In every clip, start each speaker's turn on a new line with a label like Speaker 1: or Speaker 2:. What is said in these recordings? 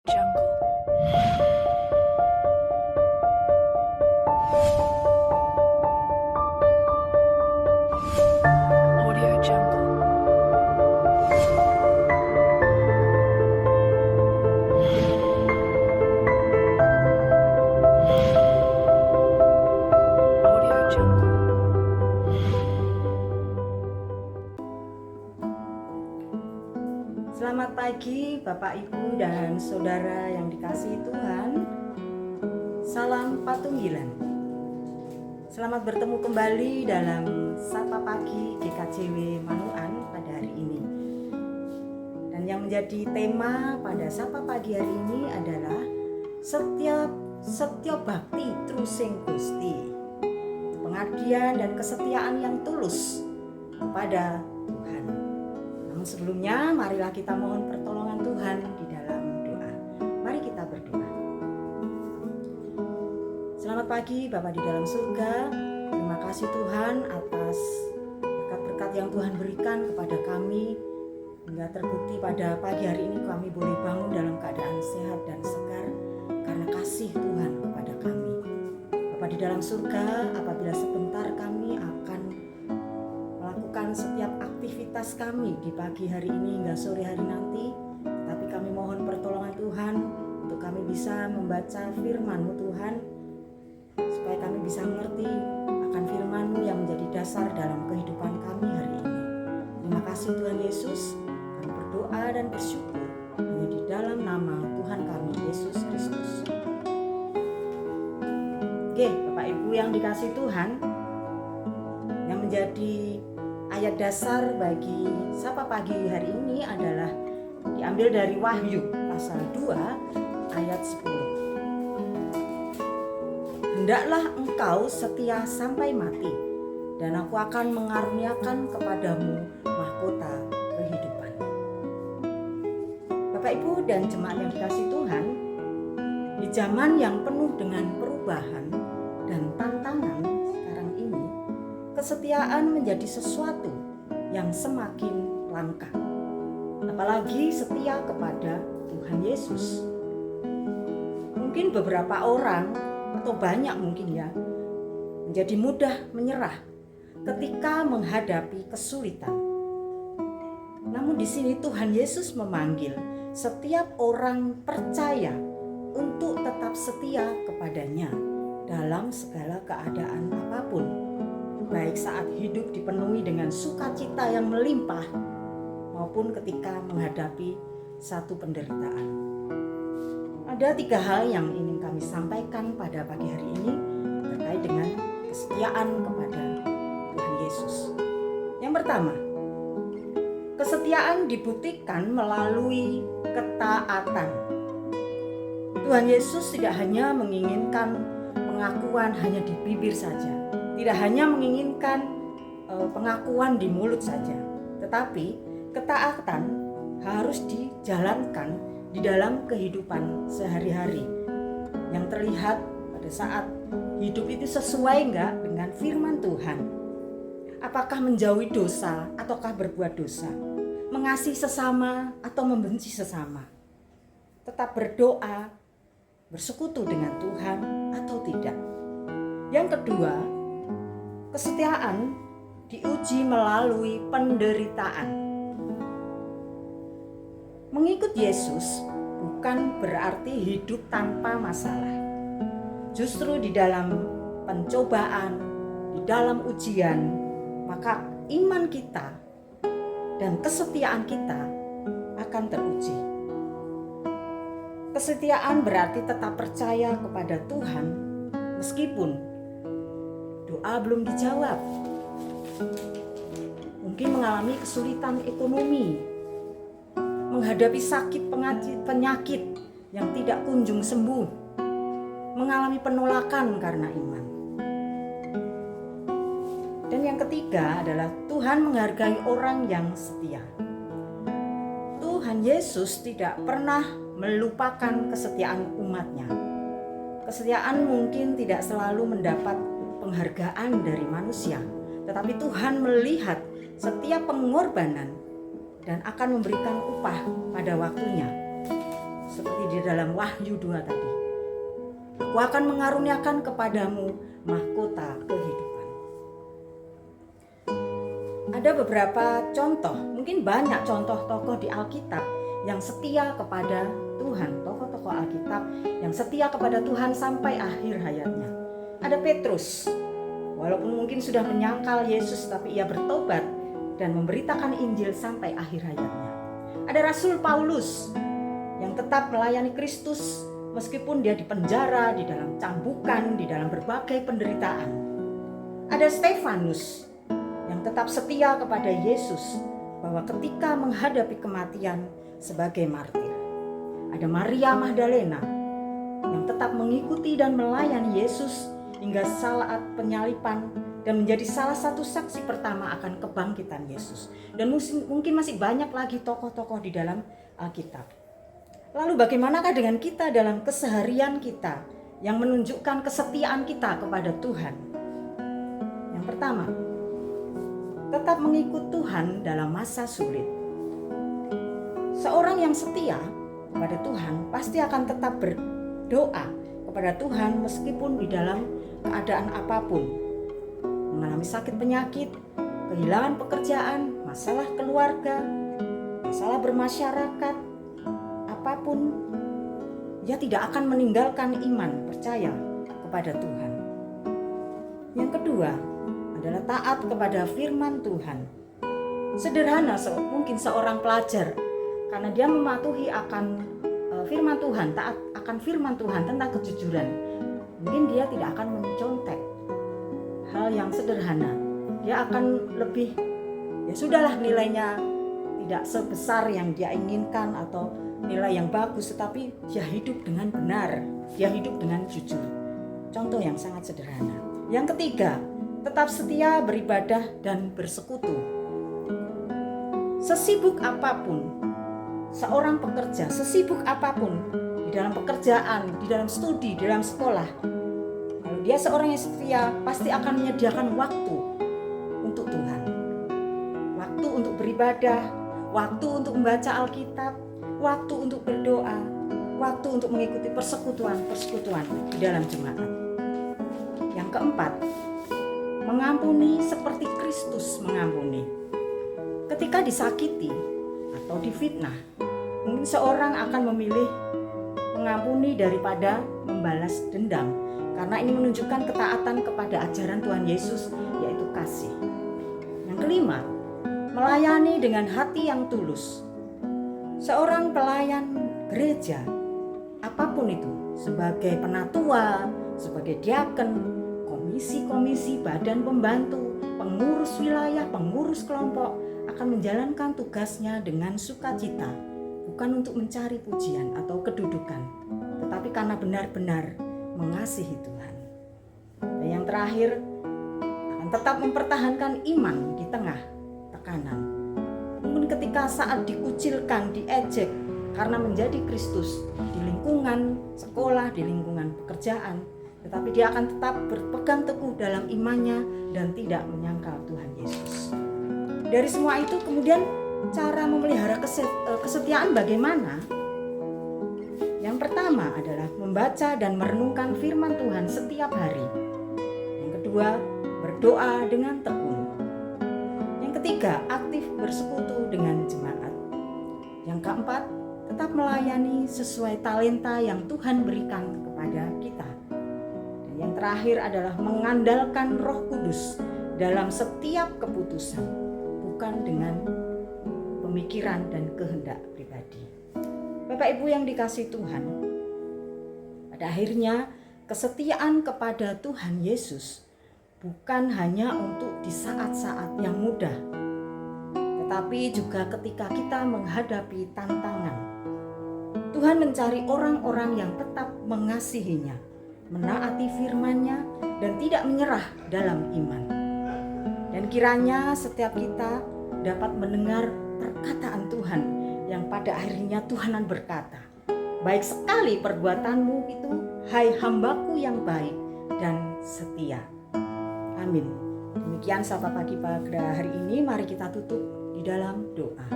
Speaker 1: Jungle. Audio Jungle. Audio Jungle.
Speaker 2: Selamat pagi Bapak Ibu dan Saudara yang dikasihi Tuhan. Salam Patunggilan. Selamat bertemu kembali dalam Sapa Pagi GKJW Manuan pada hari ini. Dan yang menjadi tema pada Sapa Pagi hari ini adalah Setya Bakti Trusing Gusti. Pengabdian dan kesetiaan yang tulus kepada Tuhan. Namun sebelumnya, marilah kita mohon pertolongan Tuhan di dalam doa. Mari kita berdoa. Selamat pagi Bapa di dalam surga. Terima kasih Tuhan atas berkat-berkat yang Tuhan berikan kepada kami. Hingga terbukti pada pagi hari ini kami boleh bangun dalam keadaan sehat dan segar karena kasih Tuhan kepada kami. Bapa di dalam surga, apabila sebentar kami akan melakukan setiap aktivitas kami di pagi hari ini hingga sore hari nanti, tapi kami mohon pertolongan Tuhan untuk kami bisa membaca firman-Mu Tuhan, supaya kami bisa mengerti akan firman-Mu yang menjadi dasar dalam kehidupan kami hari ini. Terima kasih Tuhan Yesus, kami berdoa dan bersyukur hanya di dalam nama Tuhan kami Yesus Kristus. Oke, Bapak Ibu yang dikasihi Tuhan, yang menjadi ayat dasar bagi Sapa Pagi hari ini adalah diambil dari Wahyu pasal 2 ayat 10. Hendaklah engkau setia sampai mati, dan aku akan mengaruniakan kepadamu mahkota kehidupan. Bapak Ibu dan jemaat yang dikasihi Tuhan, di zaman yang penuh dengan perubahan dan tantangan sekarang ini, kesetiaan menjadi sesuatu yang semakin langka. Apalagi setia kepada Tuhan Yesus. Mungkin beberapa orang atau banyak mungkin ya menjadi mudah menyerah ketika menghadapi kesulitan. Namun di sini Tuhan Yesus memanggil setiap orang percaya untuk tetap setia kepadanya dalam segala keadaan apapun, baik saat hidup dipenuhi dengan sukacita yang melimpah maupun ketika menghadapi satu penderitaan. Ada 3 hal yang ingin kami sampaikan pada pagi hari ini terkait dengan kesetiaan kepada Tuhan Yesus. Yang pertama, kesetiaan dibuktikan melalui ketaatan. Tuhan Yesus tidak hanya menginginkan pengakuan hanya di bibir saja, tidak hanya menginginkan pengakuan di mulut saja, tetapi ketaatan harus dijalankan di dalam kehidupan sehari-hari yang terlihat pada saat hidup itu sesuai enggak dengan firman Tuhan. Apakah menjauhi dosa ataukah berbuat dosa, mengasihi sesama atau membenci sesama, tetap berdoa, bersekutu dengan Tuhan atau tidak. Yang kedua, kesetiaan diuji melalui penderitaan. Mengikut Yesus bukan berarti hidup tanpa masalah. Justru di dalam pencobaan, di dalam ujian, maka iman kita dan kesetiaan kita akan teruji. Kesetiaan berarti tetap percaya kepada Tuhan meskipun doa belum dijawab. Mungkin mengalami kesulitan ekonomi, menghadapi sakit penyakit yang tidak kunjung sembuh, mengalami penolakan karena iman. Dan yang ketiga adalah Tuhan menghargai orang yang setia. Tuhan Yesus tidak pernah melupakan kesetiaan umatnya. Kesetiaan mungkin tidak selalu mendapat penghargaan dari manusia, tetapi Tuhan melihat setiap pengorbanan dan akan memberikan upah pada waktunya. seperti di dalam Wahyu 2 tadi. Aku akan mengaruniakan kepadamu mahkota kehidupan. Ada beberapa contoh, mungkin banyak contoh tokoh di Alkitab yang setia kepada Tuhan, tokoh-tokoh Alkitab yang setia kepada Tuhan sampai akhir hayatnya. Ada Petrus, walaupun mungkin sudah menyangkal Yesus, tapi ia bertobat dan memberitakan Injil sampai akhir hayatnya. Ada Rasul Paulus yang tetap melayani Kristus meskipun dia dipenjara, di dalam cambukan, di dalam berbagai penderitaan. Ada Stefanus yang tetap setia kepada Yesus bahwa ketika menghadapi kematian sebagai martir. Ada Maria Magdalena yang tetap mengikuti dan melayani Yesus hingga saat penyaliban dan menjadi salah satu saksi pertama akan kebangkitan Yesus. Dan mungkin masih banyak lagi tokoh-tokoh di dalam Alkitab. Lalu bagaimanakah dengan kita dalam keseharian kita yang menunjukkan kesetiaan kita kepada Tuhan? Yang pertama, tetap mengikut Tuhan dalam masa sulit. Seorang yang setia kepada Tuhan pasti akan tetap berdoa kepada Tuhan meskipun di dalam keadaan apapun. Mengalami sakit penyakit, kehilangan pekerjaan, masalah keluarga, masalah bermasyarakat, apapun, dia tidak akan meninggalkan iman, percaya kepada Tuhan. Yang kedua adalah taat kepada firman Tuhan. Sederhana mungkin seorang pelajar, karena dia mematuhi akan firman Tuhan, taat akan firman Tuhan tentang kejujuran, mungkin dia tidak akan mencontek. Hal yang sederhana, dia akan lebih, ya sudahlah, nilainya tidak sebesar yang dia inginkan atau nilai yang bagus, tetapi dia hidup dengan benar, dia hidup dengan jujur. Contoh yang sangat sederhana. Yang ketiga, tetap setia beribadah dan bersekutu. Sesibuk apapun seorang pekerja, sesibuk apapun di dalam pekerjaan, di dalam studi, di dalam sekolah, kalau dia seorang yang setia, pasti akan menyediakan waktu untuk Tuhan, waktu untuk beribadah, waktu untuk membaca Alkitab, waktu untuk berdoa, waktu untuk mengikuti persekutuan di dalam jemaat. Yang keempat, mengampuni seperti Kristus mengampuni. Ketika disakiti atau difitnah, mungkin seorang akan memilih mengampuni daripada membalas dendam, karena ini menunjukkan ketaatan kepada ajaran Tuhan Yesus, yaitu kasih. Yang kelima, melayani dengan hati yang tulus. Seorang pelayan gereja, apapun itu, sebagai penatua, sebagai diaken, komisi-komisi, badan pembantu, pengurus wilayah, pengurus kelompok, akan menjalankan tugasnya dengan sukacita, bukan untuk mencari pujian atau kedudukan, tetapi karena benar-benar mengasihi Tuhan. Dan yang terakhir, akan tetap mempertahankan iman di tengah tekanan. Mungkin ketika saat dikucilkan, diejek karena menjadi Kristus di lingkungan sekolah, di lingkungan pekerjaan, tetapi dia akan tetap berpegang teguh dalam imannya dan tidak menyangkal Tuhan Yesus. Dari semua itu kemudian cara memelihara kesetiaan bagaimana? Yang pertama adalah membaca dan merenungkan firman Tuhan setiap hari. Yang kedua, berdoa dengan tekun. Yang ketiga, aktif bersekutu dengan jemaat. Yang keempat, tetap melayani sesuai talenta yang Tuhan berikan kepada kita. Dan yang terakhir adalah mengandalkan Roh Kudus dalam setiap keputusan, bukan dengan pemikiran dan kehendak pribadi. Bapak Ibu yang dikasihi Tuhan, pada akhirnya kesetiaan kepada Tuhan Yesus bukan hanya untuk di saat-saat yang mudah, tetapi juga ketika kita menghadapi tantangan. Tuhan mencari orang-orang yang tetap mengasihinya, menaati firman-Nya, dan tidak menyerah dalam iman. Dan kiranya setiap kita dapat mendengar perkataan Tuhan yang pada akhirnya Tuhan berkata, "Baik sekali perbuatanmu itu, hai hambaku yang baik dan setia." Amin. Demikian Sapa Pagi pada hari ini. Mari kita tutup di dalam doa.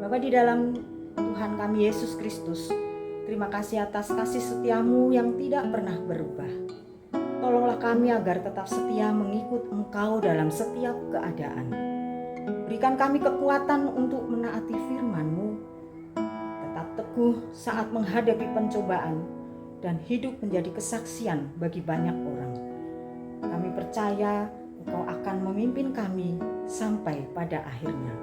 Speaker 2: Bapa di dalam Tuhan kami Yesus Kristus, terima kasih atas kasih setiamu yang tidak pernah berubah. Tolonglah kami agar tetap setia mengikut Engkau dalam setiap keadaan. Berikan kami kekuatan untuk menaati firman-Mu, tetap teguh saat menghadapi pencobaan, dan hidup menjadi kesaksian bagi banyak orang. Kami percaya Engkau akan memimpin kami sampai pada akhirnya.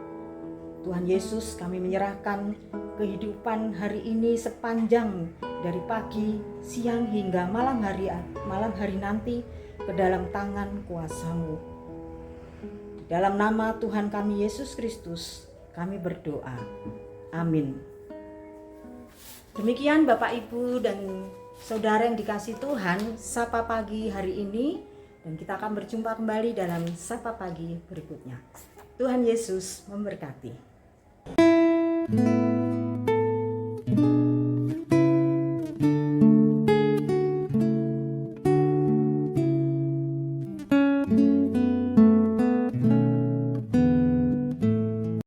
Speaker 2: Tuhan Yesus, kami menyerahkan kehidupan hari ini sepanjang dari pagi, siang hingga malam hari nanti ke dalam tangan kuasa-Mu. Di dalam nama Tuhan kami Yesus Kristus, kami berdoa. Amin. Demikian Bapak, Ibu, dan saudara yang dikasihi Tuhan, Sapa Pagi hari ini, dan kita akan berjumpa kembali dalam Sapa Pagi berikutnya. Tuhan Yesus memberkati.